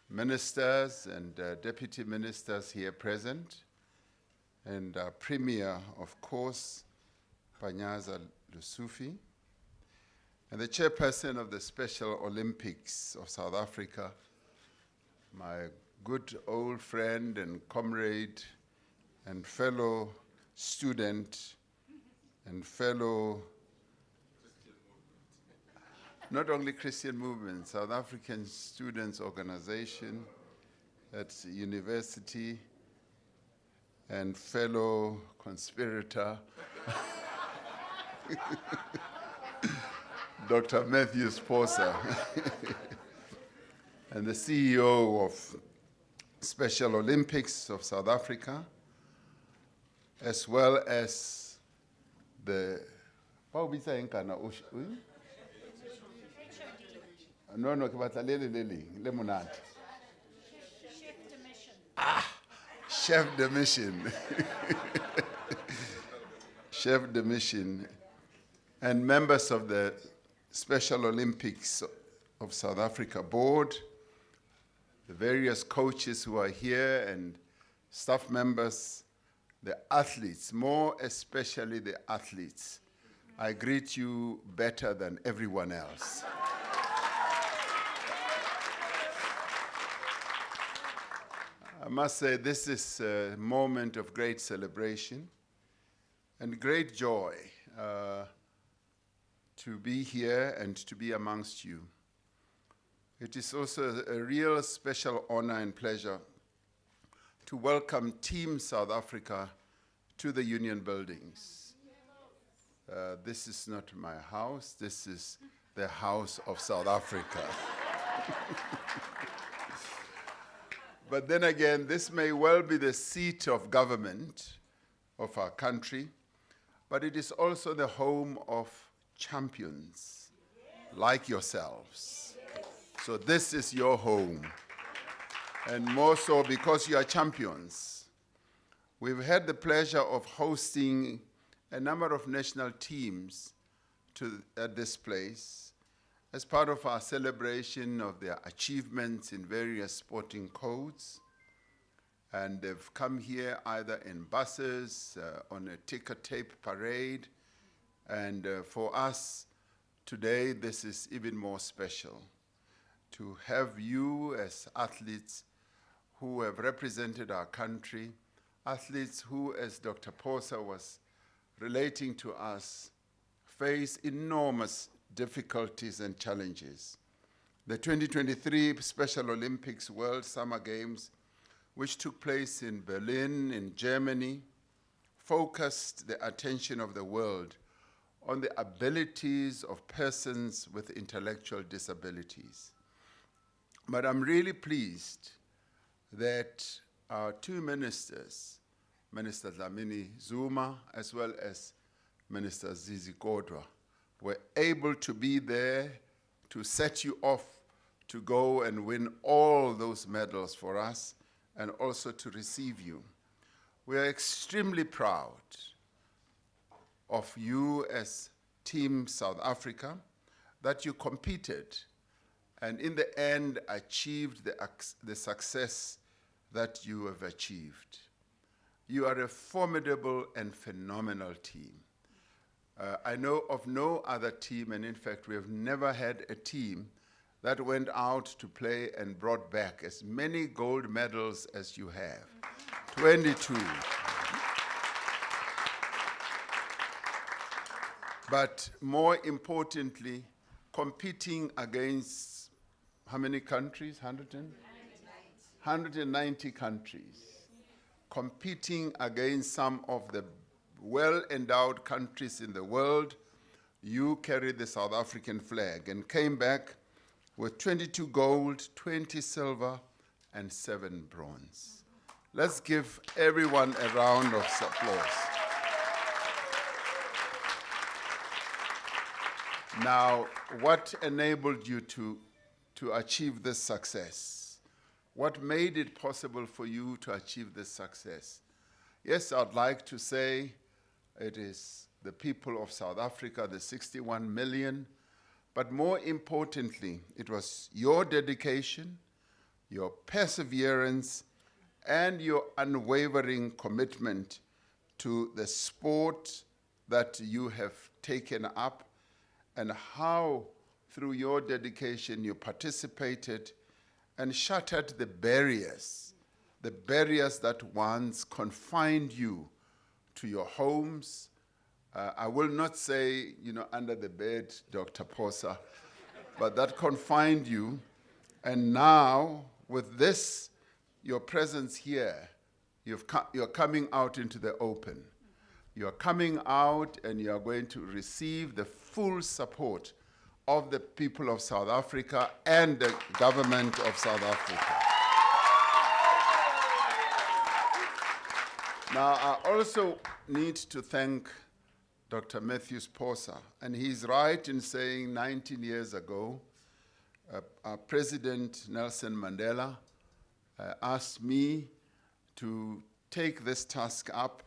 ministers and deputy ministers here present, and our Premier, of course, Panyaza Lusufi, and the chairperson of the Special Olympics of South Africa, my good old friend and comrade and fellow student and fellow, not only Christian movement, South African Students Organization at university, and fellow conspirator, Dr. Matthew Sposa, and the CEO of Special Olympics of South Africa, as well as the, Chef de mission. Chef de mission, and members of the Special Olympics of South Africa board, the various coaches who are here and staff members, the athletes, more especially the athletes. I greet you better than everyone else. I must say this is a moment of great celebration and great joy to be here and to be amongst you. It is also a real special honor and pleasure to welcome Team South Africa to the Union Buildings. This is not my house, this is the house of South Africa. But then again, this may well be the seat of government of our country, but it is also the home of champions like yourselves. So this is your home, and more so because you are champions. We've had the pleasure of hosting a number of national teams at this place as part of our celebration of their achievements in various sporting codes. And they've come here either in buses, on a ticker tape parade, and for us today, this is even more special to have you as athletes who have represented our country, athletes who, as Dr. Posa was relating to us, face enormous difficulties and challenges. The 2023 Special Olympics World Summer Games, which took place in Berlin, in Germany, focused the attention of the world on the abilities of persons with intellectual disabilities. But I'm really pleased that our two ministers, Minister Dlamini Zuma as well as Minister Zizi Kodwa, were able to be there to set you off to go and win all those medals for us and also to receive you. We are extremely proud of you as Team South Africa, that you competed and in the end achieved the success that you have achieved. You are a formidable and phenomenal team. I know of no other team, and in fact we have never had a team that went out to play and brought back as many gold medals as you have. 22. But more importantly, competing against how many countries? 190 countries. Competing against some of the well-endowed countries in the world. You carried the South African flag and came back with 22 gold, 20 silver, and 7 bronze. Let's give everyone a round of applause. Now, what enabled you to achieve this success? What made it possible for you to achieve this success? Yes, I'd like to say it is the people of South Africa, the 61 million, but more importantly, it was your dedication, your perseverance, and your unwavering commitment to the sport that you have taken up, and how through your dedication you participated and shattered the barriers that once confined you to your homes. I will not say, under the bed, Dr. Posa, but that confined you. And now, with this, your presence here, you're coming out into the open. You're coming out and you are going to receive the full support of the people of South Africa and the government of South Africa. Now, I also need to thank Dr. Matthew Posa, and he's right in saying 19 years ago, our President Nelson Mandela asked me to take this task up,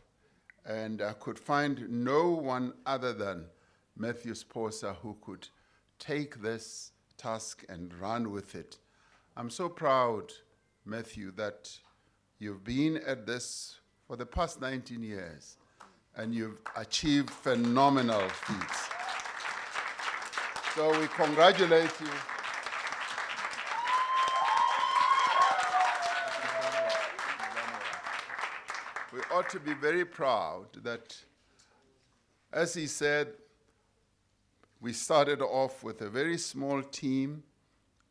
and I could find no one other than Matthew Posa who could take this task and run with it. I'm so proud, Matthew, that you've been at this for the past 19 years, and you've achieved phenomenal feats. So we congratulate you. We ought to be very proud that, as he said, we started off with a very small team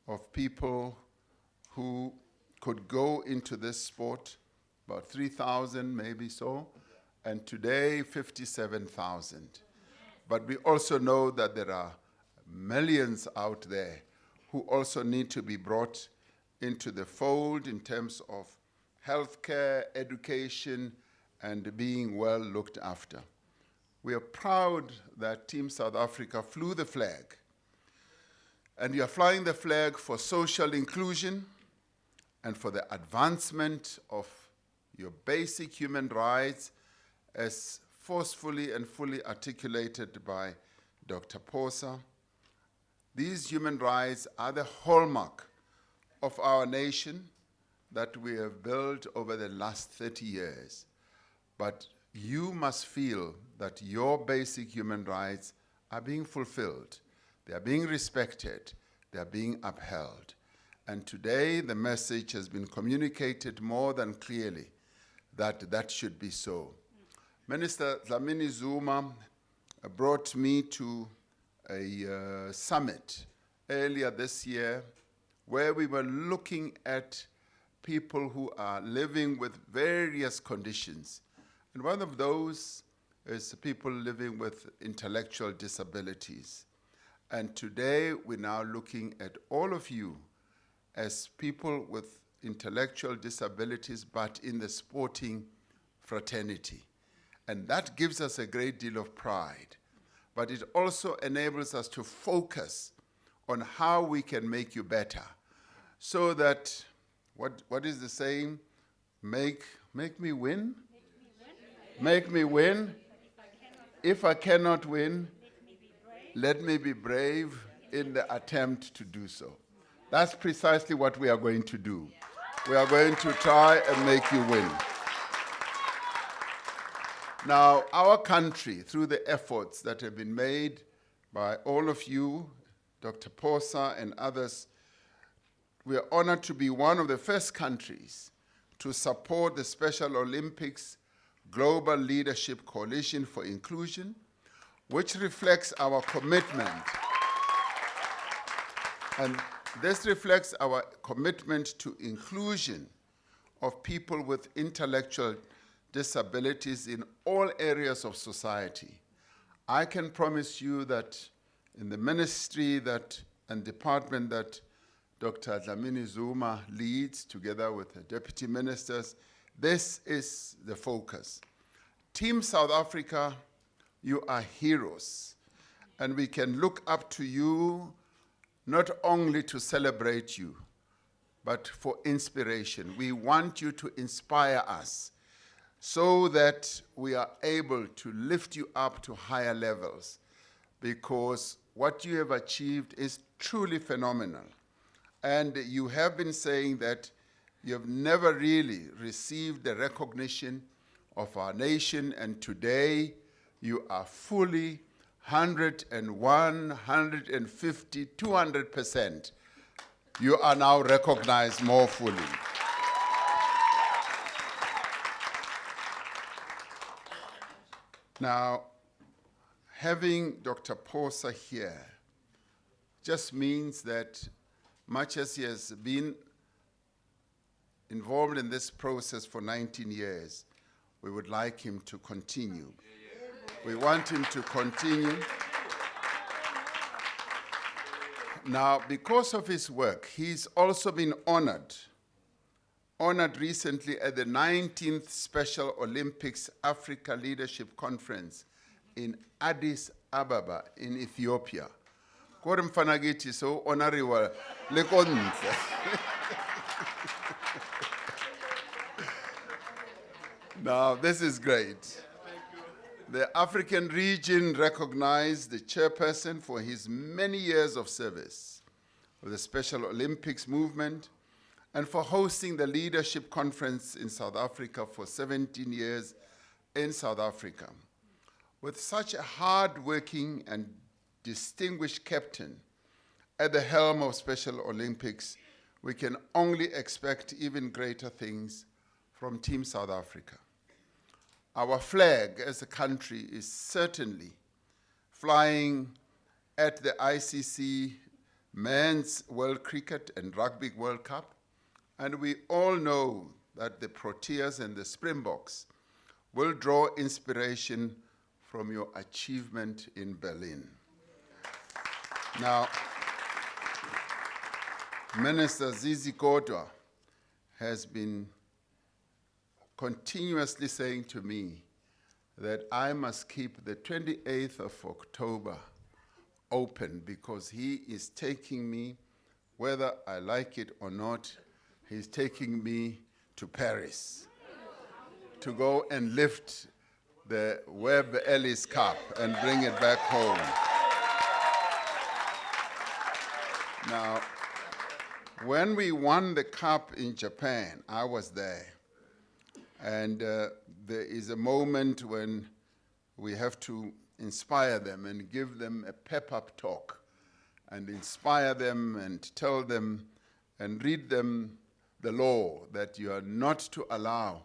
of people who could go into this sport, about 3,000 maybe so, and today 57,000. But we also know that there are millions out there who also need to be brought into the fold in terms of healthcare, education, and being well looked after. We are proud that Team South Africa flew the flag. And you are flying the flag for social inclusion and for the advancement of your basic human rights as forcefully and fully articulated by Dr. Posa. These human rights are the hallmark of our nation that we have built over the last 30 years. But you must feel that your basic human rights are being fulfilled. They are being respected. They are being upheld. And today, the message has been communicated more than clearly that that should be so. Minister Dlamini Zuma brought me to a summit earlier this year where we were looking at people who are living with various conditions. And one of those is people living with intellectual disabilities. And today, we're now looking at all of you as people with intellectual disabilities, but in the sporting fraternity. And that gives us a great deal of pride. But it also enables us to focus on how we can make you better. So that, what is the saying? Make me win? Make me win. If I cannot win, let me be brave in the attempt to do so. That's precisely what we are going to do. We are going to try and make you win. Now, our country, through the efforts that have been made by all of you, Dr. Posa and others, we are honored to be one of the first countries to support the Special Olympics Global Leadership Coalition for Inclusion, which reflects our commitment. And this reflects our commitment to inclusion of people with intellectual disabilities in all areas of society. I can promise you that in the ministry and department that Dr. Dlamini Zuma leads, together with the deputy ministers, this is the focus. Team South Africa, you are heroes, and we can look up to you not only to celebrate you, but for inspiration. We want you to inspire us so that we are able to lift you up to higher levels, because what you have achieved is truly phenomenal. And you have been saying that you have never really received the recognition of our nation, and today you are fully 101, 150, 200%. You are now recognized more fully. Now, having Dr. Posa here just means that much as he has been involved in this process for 19 years, we would like him to continue. We want him to continue. Now, because of his work, he's also been honored recently at the 19th Special Olympics Africa Leadership Conference in Addis Ababa in Ethiopia. Kore mfanagithi so honoriwa lekontle. Now, this is great. The African region recognized the chairperson for his many years of service with the Special Olympics movement and for hosting the leadership conference in South Africa for 17 years in South Africa. With such a hard-working and distinguished captain at the helm of Special Olympics, we can only expect even greater things from Team South Africa. Our flag as a country is certainly flying at the ICC Men's World Cricket and Rugby World Cup, and we all know that the Proteas and the Springboks will draw inspiration from your achievement in Berlin. Now, Minister Zizi Kodwa has been continuously saying to me that I must keep the 28th of October open because he is taking me, whether I like it or not, he's taking me to Paris to go and lift the Webb Ellis Cup and bring it back home. Now, when we won the cup in Japan, I was there. And there is a moment when we have to inspire them and give them a pep-up talk and inspire them and tell them and read them the law that you are not to allow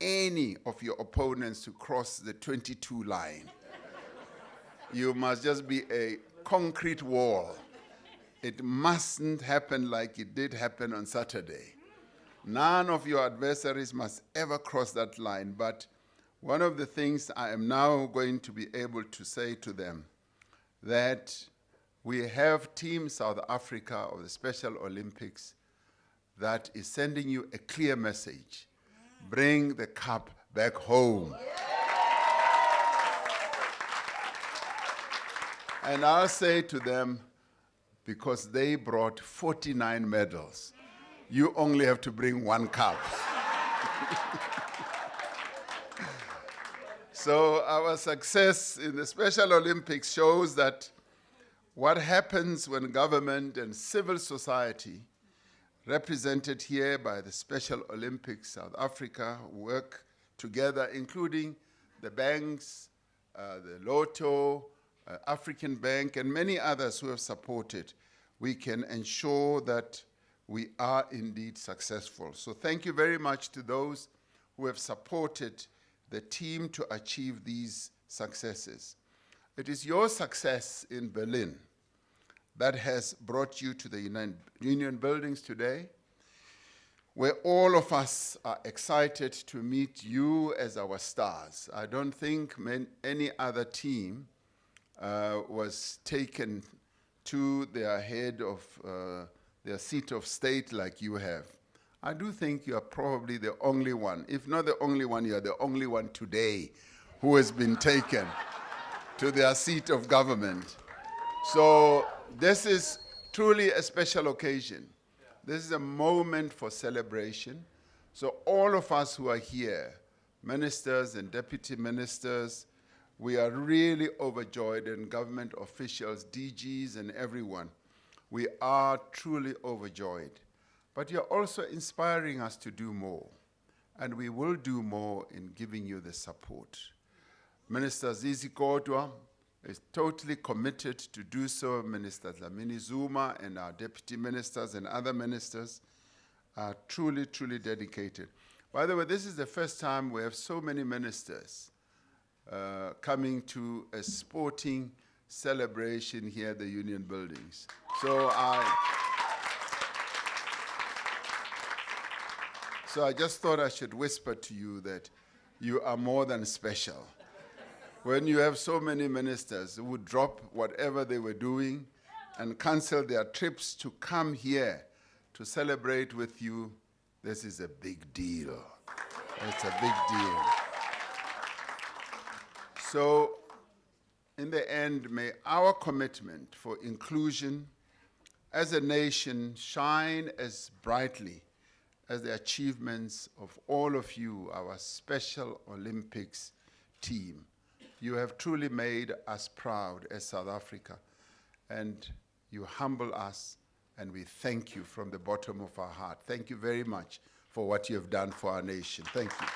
any of your opponents to cross the 22 line. You must just be a concrete wall. It mustn't happen like it did happen on Saturday. None of your adversaries must ever cross that line. But one of the things I am now going to be able to say to them, that we have Team South Africa of the Special Olympics that is sending you a clear message. Bring the cup back home. And I'll say to them, because they brought 49 medals, you only have to bring one cup. So our success in the Special Olympics shows that what happens when government and civil society, represented here by the Special Olympics South Africa, work together, including the banks, the Lotto, African Bank, and many others who have supported, we can ensure that we are indeed successful. So thank you very much to those who have supported the team to achieve these successes. It is your success in Berlin that has brought you to the Union buildings today, where all of us are excited to meet you as our stars. I don't think any other team was taken to their head of their seat of state like you have. I do think you are probably the only one. If not the only one, you are the only one today who has been taken to their seat of government. So this is truly a special occasion. This is a moment for celebration. So all of us who are here, ministers and deputy ministers, we are really overjoyed, and government officials, DGs and everyone. We are truly overjoyed. But you're also inspiring us to do more. And we will do more in giving you the support. Minister Zizi Kodwa is totally committed to do so. Minister Dlamini Zuma and our deputy ministers and other ministers are truly, truly dedicated. By the way, this is the first time we have so many ministers coming to a sporting celebration here at the Union Buildings. So I just thought I should whisper to you that you are more than special. When you have so many ministers who would drop whatever they were doing and cancel their trips to come here to celebrate with you, this is a big deal. It's a big deal. So, in the end, may our commitment for inclusion as a nation shine as brightly as the achievements of all of you, our Special Olympics team. You have truly made us proud as South Africa, and you humble us, and we thank you from the bottom of our heart. Thank you very much for what you have done for our nation. Thank you.